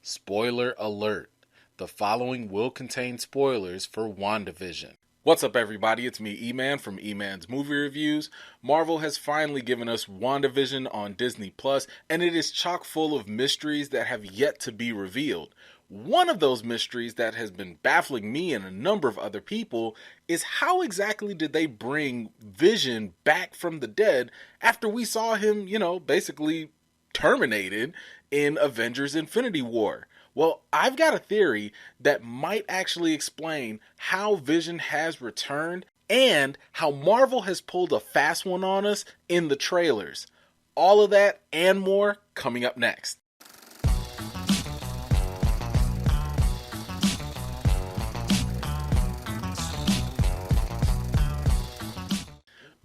Spoiler alert. The following will contain spoilers for WandaVision. What's up, everybody? It's me, E-Man, from E-Man's Movie Reviews. Marvel has finally given us WandaVision on Disney Plus, and it is chock full of mysteries that have yet to be revealed. One of those mysteries that has been baffling me and a number of other people is how exactly did they bring Vision back from the dead after we saw him, basically terminated in Avengers Infinity War? Well, I've got a theory that might actually explain how Vision has returned and how Marvel has pulled a fast one on us in the trailers. All of that and more coming up next.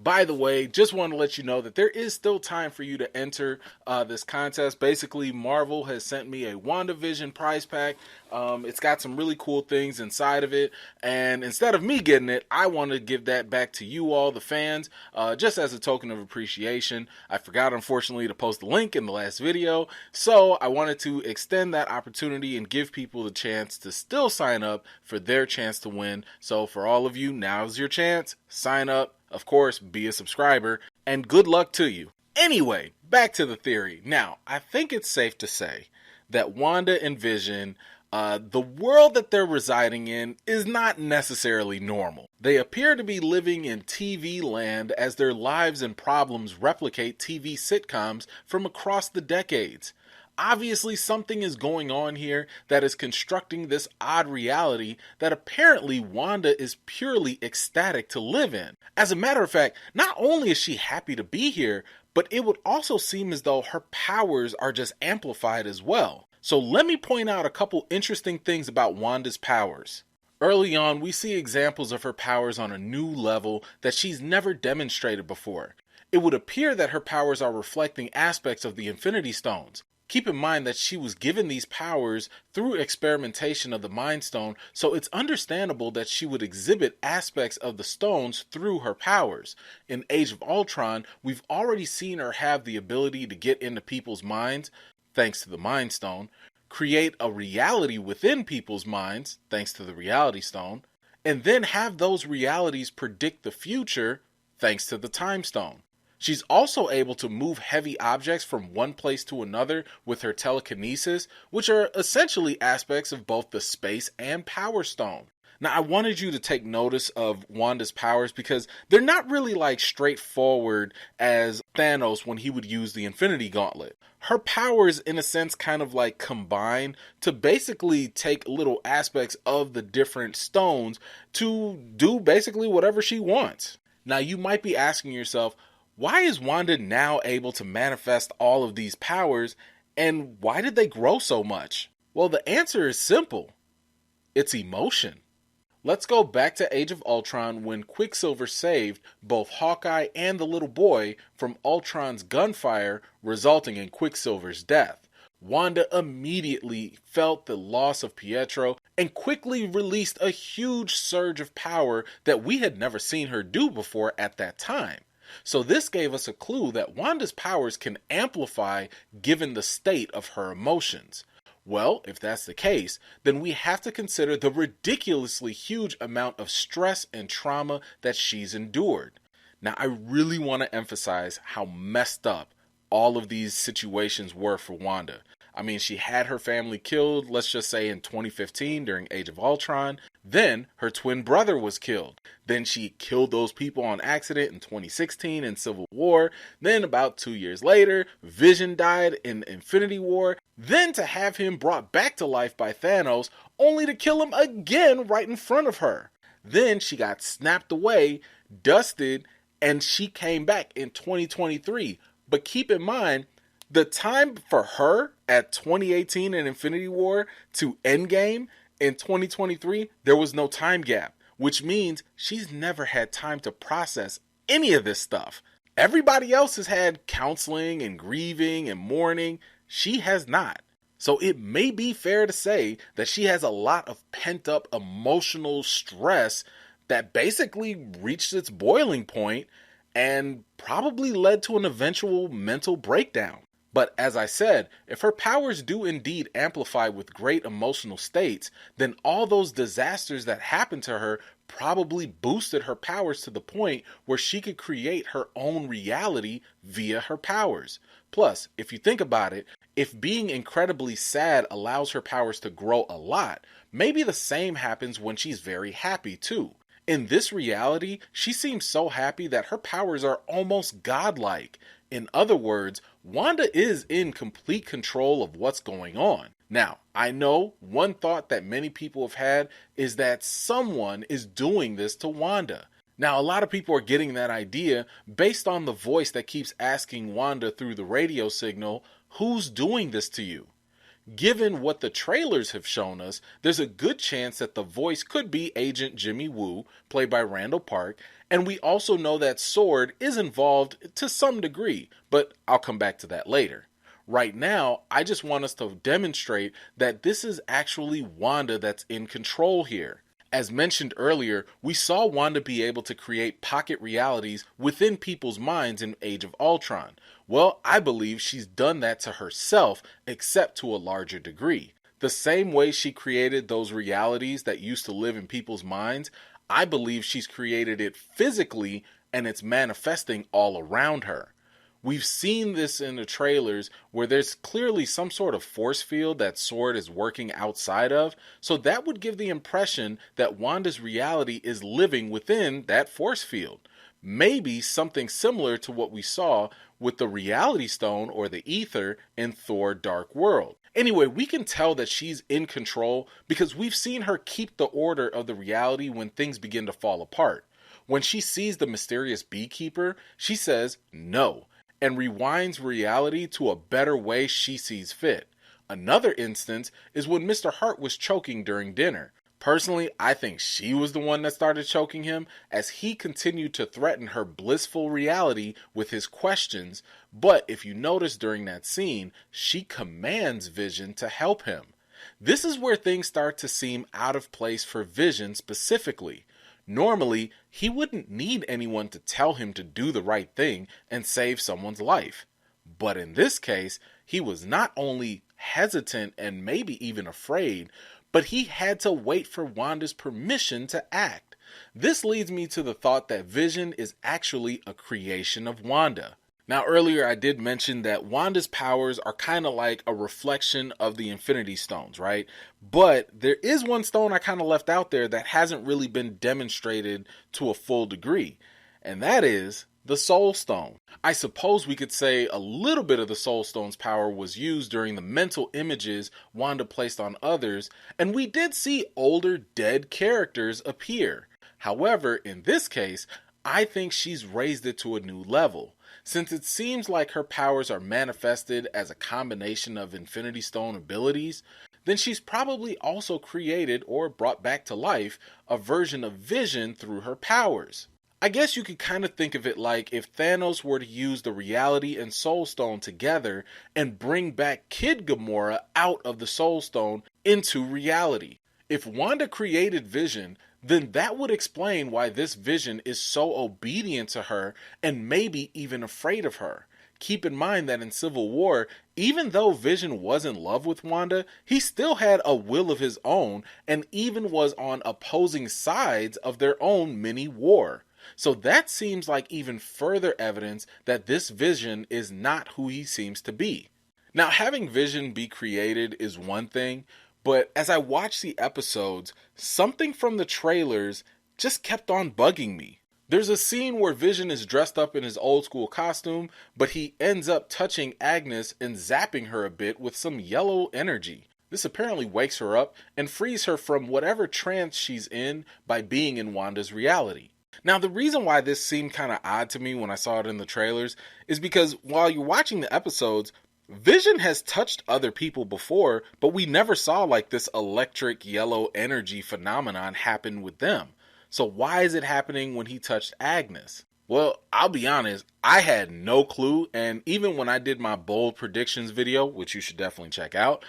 By the way, just want to let you know that there is still time for you to enter this contest. Basically, Marvel has sent me a WandaVision prize pack. It's got some really cool things inside of it. And instead of me getting it, I want to give that back to you all, the fans, just as a token of appreciation. I forgot, unfortunately, to post the link in the last video. So I wanted to extend that opportunity and give people the chance to still sign up for their chance to win. So for all of you, now's your chance. Sign up. Of course, be a subscriber, and good luck to you. Anyway, back to the theory. Now, I think it's safe to say that Wanda and Vision, the world that they're residing in, is not necessarily normal. They appear to be living in TV land as their lives and problems replicate TV sitcoms from across the decades. Obviously, something is going on here that is constructing this odd reality that apparently Wanda is purely ecstatic to live in. As a matter of fact, not only is she happy to be here, but it would also seem as though her powers are just amplified as well. So let me point out a couple interesting things about Wanda's powers. Early on, we see examples of her powers on a new level that she's never demonstrated before. It would appear that her powers are reflecting aspects of the Infinity Stones. Keep in mind that she was given these powers through experimentation of the Mind Stone, so it's understandable that she would exhibit aspects of the stones through her powers. In Age of Ultron, we've already seen her have the ability to get into people's minds, thanks to the Mind Stone, create a reality within people's minds, thanks to the Reality Stone, and then have those realities predict the future, thanks to the Time Stone. She's also able to move heavy objects from one place to another with her telekinesis, which are essentially aspects of both the Space and Power Stone. Now, I wanted you to take notice of Wanda's powers because they're not really like straightforward as Thanos when he would use the Infinity Gauntlet. Her powers, in a sense, kind of like combine to basically take little aspects of the different stones to do basically whatever she wants. Now, you might be asking yourself, why is Wanda now able to manifest all of these powers, and why did they grow so much? Well, the answer is simple. It's emotion. Let's go back to Age of Ultron when Quicksilver saved both Hawkeye and the little boy from Ultron's gunfire, resulting in Quicksilver's death. Wanda immediately felt the loss of Pietro and quickly released a huge surge of power that we had never seen her do before at that time. So this gave us a clue that Wanda's powers can amplify given the state of her emotions. Well, if that's the case, then we have to consider the ridiculously huge amount of stress and trauma that she's endured. Now, I really want to emphasize how messed up all of these situations were for Wanda. I mean, she had her family killed, let's just say in 2015 during Age of Ultron. Then her twin brother was killed. Then she killed those people on accident in 2016 in Civil War. Then about 2 years later, Vision died in Infinity War. Then to have him brought back to life by Thanos, only to kill him again right in front of her. Then she got snapped away, dusted, and she came back in 2023. But keep in mind, the time for her at 2018 in Infinity War to Endgame in 2023, there was no time gap, which means she's never had time to process any of this stuff. Everybody else has had counseling and grieving and mourning. She has not. So it may be fair to say that she has a lot of pent-up emotional stress that basically reached its boiling point and probably led to an eventual mental breakdown. But as I said, if her powers do indeed amplify with great emotional states, then all those disasters that happened to her probably boosted her powers to the point where she could create her own reality via her powers. Plus, if you think about it, if being incredibly sad allows her powers to grow a lot, maybe the same happens when she's very happy too. In this reality, she seems so happy that her powers are almost godlike. In other words, Wanda is in complete control of what's going on. Now, I know one thought that many people have had is that someone is doing this to Wanda. Now, a lot of people are getting that idea based on the voice that keeps asking Wanda through the radio signal, "Who's doing this to you?" Given what the trailers have shown us, there's a good chance that the voice could be Agent Jimmy Woo, played by Randall Park, and we also know that Sword is involved to some degree, but I'll come back to that later. Right now, I just want us to demonstrate that this is actually Wanda that's in control here. As mentioned earlier, we saw Wanda be able to create pocket realities within people's minds in Age of Ultron. Well, I believe she's done that to herself, except to a larger degree. The same way she created those realities that used to live in people's minds, I believe she's created it physically and it's manifesting all around her. We've seen this in the trailers where there's clearly some sort of force field that Sword is working outside of, so that would give the impression that Wanda's reality is living within that force field. Maybe something similar to what we saw with the Reality Stone or the Ether in Thor: Dark World. Anyway, we can tell that she's in control because we've seen her keep the order of the reality when things begin to fall apart. When she sees the mysterious beekeeper, she says no, and rewinds reality to a better way she sees fit. Another instance is when Mr. Hart was choking during dinner. Personally, I think she was the one that started choking him as he continued to threaten her blissful reality with his questions, but if you notice during that scene, she commands Vision to help him. This is where things start to seem out of place for Vision specifically. Normally, he wouldn't need anyone to tell him to do the right thing and save someone's life. But in this case, he was not only hesitant and maybe even afraid, but he had to wait for Wanda's permission to act. This leads me to the thought that Vision is actually a creation of Wanda. Now earlier I did mention that Wanda's powers are kind of like a reflection of the Infinity Stones, right? But there is one stone I kind of left out there that hasn't really been demonstrated to a full degree, and that is the Soul Stone. I suppose we could say a little bit of the Soul Stone's power was used during the mental images Wanda placed on others, and we did see older dead characters appear. However, in this case, I think she's raised it to a new level. Since it seems like her powers are manifested as a combination of Infinity Stone abilities, then she's probably also created or brought back to life a version of Vision through her powers. I guess you could kind of think of it like if Thanos were to use the Reality and Soul Stone together and bring back Kid Gamora out of the Soul Stone into reality. If Wanda created Vision, then that would explain why this Vision is so obedient to her and maybe even afraid of her. Keep in mind that in Civil War, even though Vision was in love with Wanda, he still had a will of his own and even was on opposing sides of their own mini war. So that seems like even further evidence that this Vision is not who he seems to be. Now, having Vision be created is one thing, but as I watched the episodes, something from the trailers just kept on bugging me. There's a scene where Vision is dressed up in his old school costume, but he ends up touching Agnes and zapping her a bit with some yellow energy. This apparently wakes her up and frees her from whatever trance she's in by being in Wanda's reality. Now, the reason why this seemed kind of odd to me when I saw it in the trailers is because while you're watching the episodes, Vision has touched other people before, but we never saw like this electric yellow energy phenomenon happen with them. So why is it happening when he touched Agnes? Well, I'll be honest, I had no clue, and even when I did my bold predictions video, which you should definitely check out,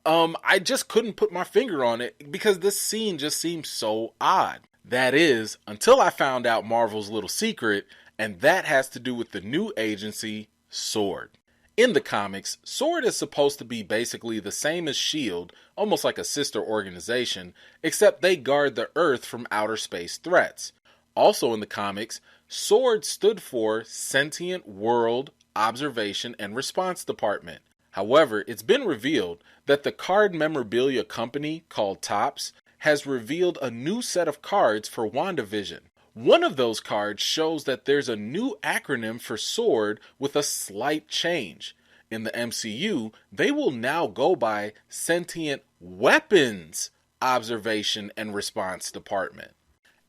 I just couldn't put my finger on it because this scene just seems so odd. That is, until I found out Marvel's little secret, and that has to do with the new agency, Sword. In the comics, SWORD is supposed to be basically the same as SHIELD, almost like a sister organization, except they guard the Earth from outer space threats. Also in the comics, SWORD stood for Sentient World Observation and Response Department. However, it's been revealed that the card memorabilia company called Topps has revealed a new set of cards for WandaVision. One of those cards shows that there's a new acronym for SWORD with a slight change. In the MCU, they will now go by Sentient Weapons Observation and Response Department.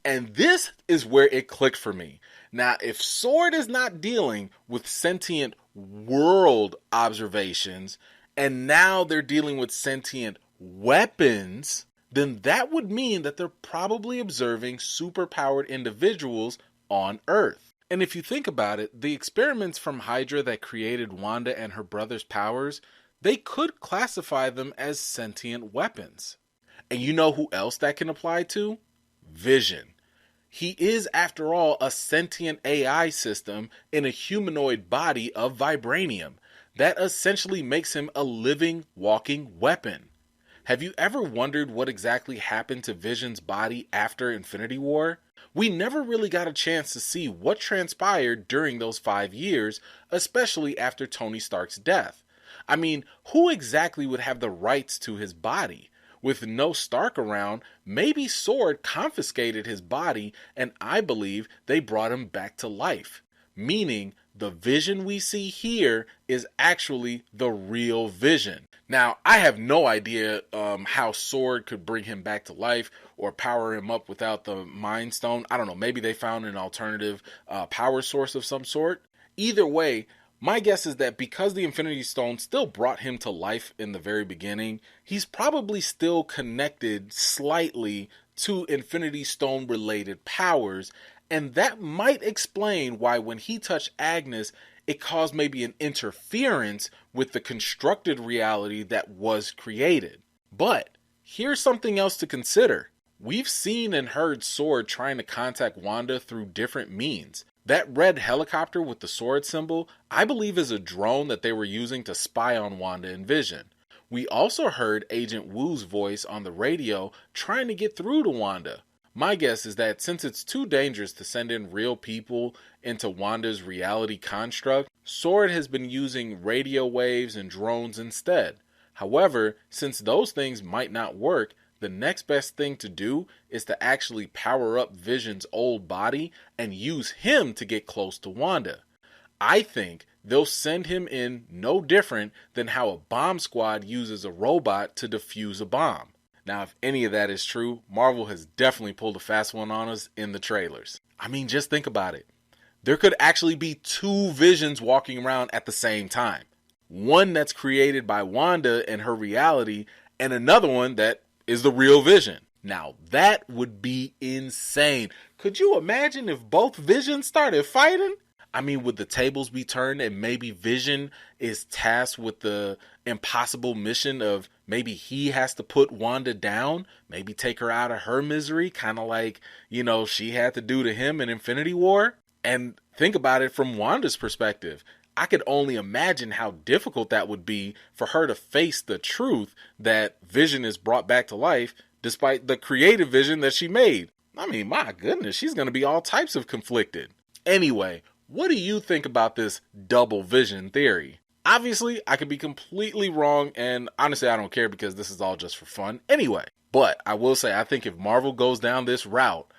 And this is where it clicked for me. Now, if SWORD is not dealing with sentient world observations, and now they're dealing with sentient weapons, then that would mean that they're probably observing superpowered individuals on Earth. And if you think about it, the experiments from Hydra that created Wanda and her brother's powers, they could classify them as sentient weapons. And you know who else that can apply to? Vision. He is, after all, a sentient AI system in a humanoid body of vibranium. That essentially makes him a living, walking weapon. Have you ever wondered what exactly happened to Vision's body after Infinity War? We never really got a chance to see what transpired during those 5 years, especially after Tony Stark's death. I mean, who exactly would have the rights to his body? With no Stark around, maybe SWORD confiscated his body, and I believe they brought him back to life. Meaning, the Vision we see here is actually the real Vision. Now, I have no idea how SWORD could bring him back to life or power him up without the Mind Stone. I don't know, maybe they found an alternative power source of some sort. Either way, my guess is that because the Infinity Stone still brought him to life in the very beginning, he's probably still connected slightly to Infinity Stone related powers, and that might explain why when he touched Agnes, it caused maybe an interference with the constructed reality that was created. But here's something else to consider. We've seen and heard SWORD trying to contact Wanda through different means. That red helicopter with the SWORD symbol, I believe is a drone that they were using to spy on Wanda and Vision. We also heard Agent Wu's voice on the radio trying to get through to Wanda. My guess is that since it's too dangerous to send in real people into Wanda's reality construct, SWORD has been using radio waves and drones instead. However, since those things might not work, the next best thing to do is to actually power up Vision's old body and use him to get close to Wanda. I think they'll send him in no different than how a bomb squad uses a robot to defuse a bomb. Now, if any of that is true, Marvel has definitely pulled a fast one on us in the trailers. I mean, just think about it. There could actually be 2 Visions walking around at the same time. One that's created by Wanda and her reality, and another one that is the real Vision. Now, that would be insane. Could you imagine if both Visions started fighting? I mean, would the tables be turned and maybe Vision is tasked with the impossible mission of maybe he has to put Wanda down, maybe take her out of her misery, kind of like, she had to do to him in Infinity War? And think about it from Wanda's perspective. I could only imagine how difficult that would be for her to face the truth that Vision is brought back to life despite the creative vision that she made. I mean, my goodness, she's going to be all types of conflicted. Anyway, what do you think about this double Vision theory? Obviously, I could be completely wrong, and honestly, I don't care because this is all just for fun anyway. But I will say, I think if Marvel goes down this route,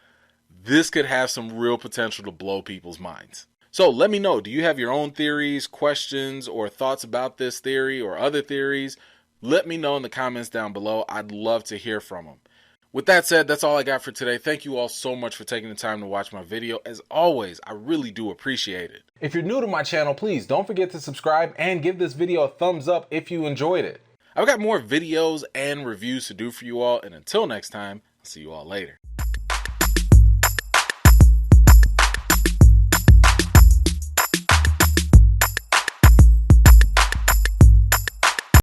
this could have some real potential to blow people's minds. So let me know, do you have your own theories, questions, or thoughts about this theory or other theories? Let me know in the comments down below. I'd love to hear from them. With that said, that's all I got for today. Thank you all so much for taking the time to watch my video. As always, I really do appreciate it. If you're new to my channel, please don't forget to subscribe and give this video a thumbs up if you enjoyed it. I've got more videos and reviews to do for you all, and until next time, I'll see you all later.